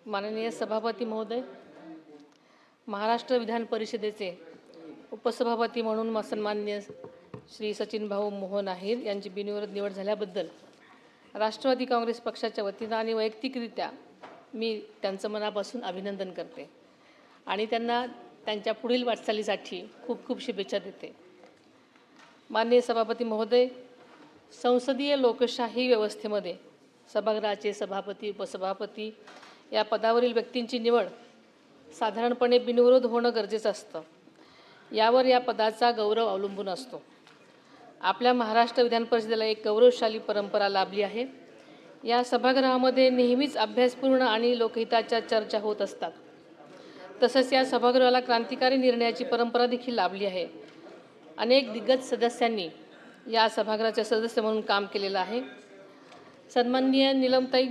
माननीय सभापती महोदय, महाराष्ट्र विधान परिषदेचे उपसभापती म्हणून सन्माननीय श्री सचिन भाऊ मोहन अहिर यांची बिनविरोध निवड झाल्याबद्दल राष्ट्रवादी काँग्रेस पक्षाच्या वतीने आणि वैयक्तिकरित्या मी त्यांचं मनापासून अभिनंदन करते आणि त्यांना त्यांच्या पुढील वाटचालीसाठी खूप खूप शुभेच्छा देते। माननीय सभापती महोदय, संसदीय लोकशाही व्यवस्थेमध्ये सभागृहाचे सभापती उपसभापती या पदावरील व्यक्तींची निवड साधारणपणे बिनविरोध होणं गरजेचं असतं। यावर या पदाचा गौरव अवलंबून असतो। आपल्या महाराष्ट्र विधान परिषदेला एक गौरवशाली परंपरा लाभली आहे। या सभागृहामध्ये नेहमीच अभ्यासपूर्ण आणि लोकहिताच्या चर्चा होत असतात। तसंच या सभागृहाला क्रांतिकारी निर्णयाची परंपरा देखील लाभली आहे। अनेक दिग्गज सदस्यांनी या सभागृहाचे सदस्य म्हणून काम केलेलं आहे। सन्माननीय नीलमताई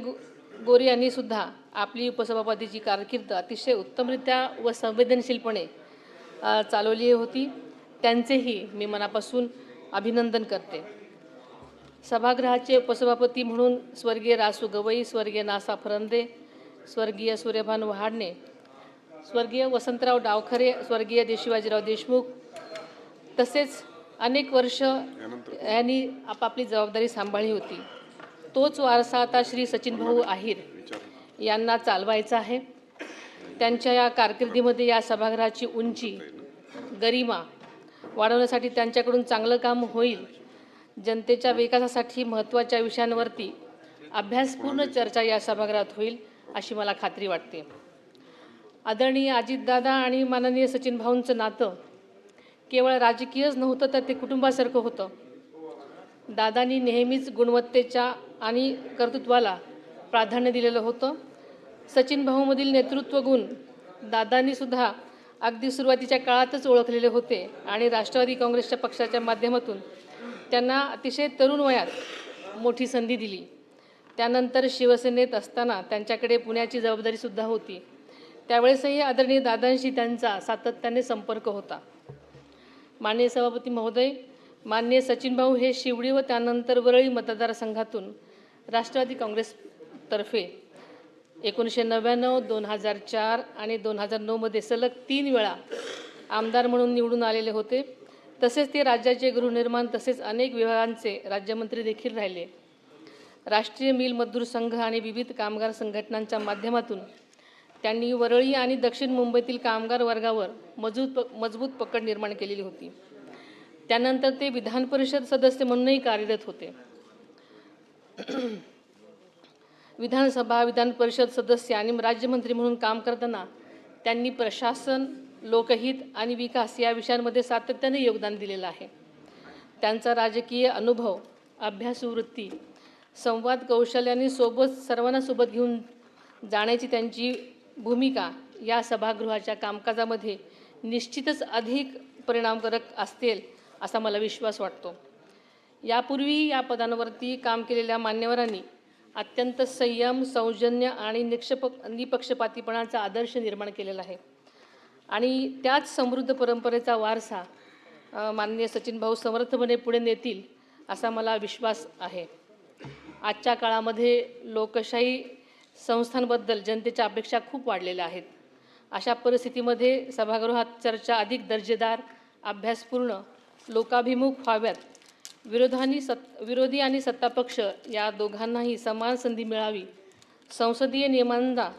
गोरे यांनी सुद्धा आपली उपसभापतीची कारकीर्द अतिशय उत्तमरित्या व संवेदनशीलपणे चालवली होती। त्यांचेही मी मनापासून अभिनंदन करते। सभागृहाचे उपसभापती म्हणून स्वर्गीय रासू गवई, स्वर्गीय नासा फरंदे, स्वर्गीय सूर्यभान वहाडणे, स्वर्गीय वसंतराव डावखरे, स्वर्गीय शिवाजीराव देशमुख तसेच अनेक वर्ष यांनी आपापली जबाबदारी सांभाळली होती। तोच वारसा आता श्री सचिन भाऊ अहिर यांना चालवायचा आहे। त्यांच्या या कारकिर्दीमध्ये या सभागृहाची उंची गरिमा वाढवण्यासाठी त्यांच्याकडून चांगलं काम होईल। जनतेच्या विकासासाठी महत्त्वाच्या विषयांवरती अभ्यासपूर्ण चर्चा या सभागृहात होईल अशी मला खात्री वाटते। आदरणीय अजितदादा आणि माननीय सचिन भाऊंचं नातं केवळ राजकीयच नव्हतं तर ते कुटुंबासारखं होतं। दादांनी नेहमीच गुणवत्तेच्या आणि कर्तृत्वाला प्राधान्य दिलेलं होतं। सचिन भाऊमधील नेतृत्व गुण दादांनी सुद्धा अगदी सुरुवातीच्या काळातच ओळखलेले होते आणि राष्ट्रवादी काँग्रेसच्या पक्षाच्या माध्यमातून त्यांना अतिशय तरुण वयात मोठी संधी दिली। त्यानंतर शिवसेनेत असताना त्यांच्याकडे पुण्याची जबाबदारीसुद्धा होती। त्यावेळेसही आदरणीय दादांशी त्यांचा सातत्याने संपर्क होता। माननीय सभापती महोदय, माननीय सचिन भाऊ हे शिवडी व त्यानंतर वरळी मतदारसंघातून राष्ट्रवादी काँग्रेसतर्फे 1999, 2004 आणि 2009 मध्ये सलग 3 वेळा आमदार म्हणून निवडून आलेले होते। तसेच ते राज्याचे गृहनिर्माण तसेच अनेक विभागांचे राज्यमंत्री देखील राहिले। राष्ट्रीय मिल मजदूर संघ आणि विविध कामगार संघटनांच्या माध्यमातून त्यांनी वरळी आणि दक्षिण मुंबईतील कामगार वर्गावर मजबूत पकड निर्माण केलेली होती। त्यानंतर ते विधान परिषद सदस्य म्हणूनही कार्यरत होते। विधानसभा, विधान परिषद सदस्य आणि राज्यमंत्री म्हणून काम करताना त्यांनी प्रशासन, लोकहित आणि विकास या विषयांमध्ये सातत्याने योगदान दिलेलं आहे। त्यांचा राजकीय अनुभव, अभ्यासू वृत्ती, संवाद कौशल्याने सर्वांना सोबत घेऊन जाण्याची त्यांची भूमिका या सभागृहाच्या कामकाजामध्ये निश्चितच अधिक परिणामकारक असतील असा मला विश्वास वाटतो। यापूर्वी या पदांवरती काम केलेल्या मान्यवरांनी अत्यंत संयम, सौजन्य आणि निपक्षपातीपणाचा आदर्श निर्माण केलेला आहे आणि त्याच समृद्ध परंपरेचा वारसा माननीय सचिन भाऊ समर्थपणे पुढे नेतील असा मला विश्वास आहे। आजच्या काळामध्ये लोकशाही संस्थांबद्दल जनतेच्या अपेक्षा खूप वाढलेल्या आहेत। अशा परिस्थितीमध्ये सभागृहात चर्चा अधिक दर्जेदार, अभ्यासपूर्ण, लोकाभिमुख व्हाव्यात। विरोधी आणि सत्तापक्ष या दोघांनाही समान संधी मिळावी, संसदीय नियमांचा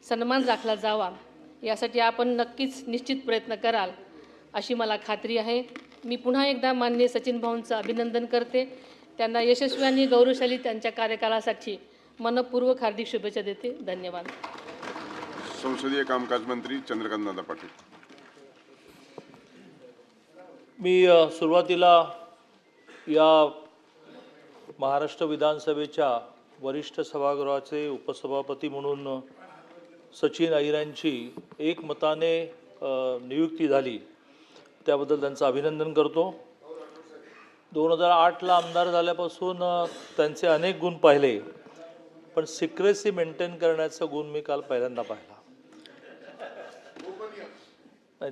सन्मान राखला जावा यासाठी आपण नक्कीच निश्चित प्रयत्न कराल अशी मला खात्री आहे। मी पुन्हा एकदा माननीय सचिन भाऊंचं अभिनंदन करते। त्यांना यशस्वी आणि गौरवशाली त्यांच्या कार्यकालासाठी मनपूर्वक हार्दिक शुभेच्छा देते। धन्यवाद। संसदीय कामकाज मंत्री चंद्रकांत दादा पाटील। मी सुरुवातीला या महाराष्ट्र विधानसभेच्या वरिष्ठ सभागृहाचे उपसभापती म्हणून सचिन अहिरांची एकमताने नियुक्ती झाली त्याबद्दल त्यांचं अभिनंदन करतो। 2008ला आमदार झाल्यापासून त्यांचे अनेक गुण पाहिले, पण सिक्रेसी मेंटेन करण्याचा गुण मी काल पहिल्यांदा पाहिला।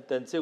त्यांचे